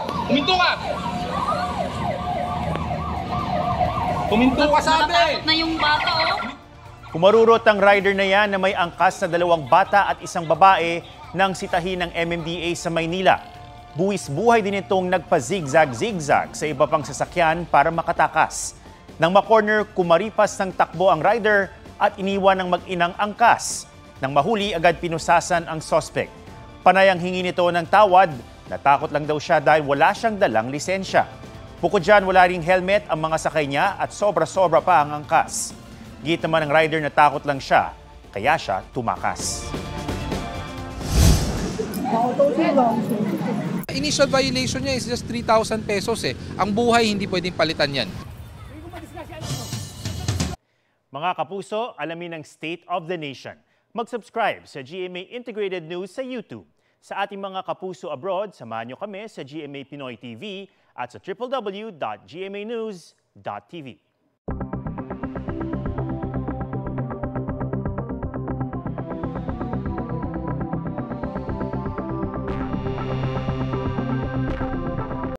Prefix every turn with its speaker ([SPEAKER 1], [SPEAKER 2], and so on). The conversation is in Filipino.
[SPEAKER 1] Huminto ka! Huminto ka sabi!
[SPEAKER 2] Nakatakot na yung bata, oh.
[SPEAKER 3] Kumarurot ang rider na yan na may angkas na 2 bata at 1 babae nang sitahin ng MMDA sa Maynila. Buwis buhay din itong nagpa-zigzag-zigzag sa iba pang sasakyan para makatakas. Nang makorner, kumaripas ng takbo ang rider at iniwan ng mag-inang angkas. Nang mahuli, agad pinusasan ang suspect. Panayang hingi nito ng tawad, natakot lang daw siya dahil wala siyang dalang lisensya. Bukod dyan, wala ring helmet ang mga sakay niya at sobra-sobra pa ang angkas. Git naman ng rider na takot lang siya, kaya siya tumakas.
[SPEAKER 4] Initial violation niya is just 3,000 pesos eh. Ang buhay hindi pwedeng palitan yan.
[SPEAKER 3] Mga kapuso, alamin ang State of the Nation. Mag-subscribe sa GMA Integrated News sa YouTube. Sa ating mga kapuso abroad, samahan niyo kami sa GMA Pinoy TV at sa www.gmanews.tv.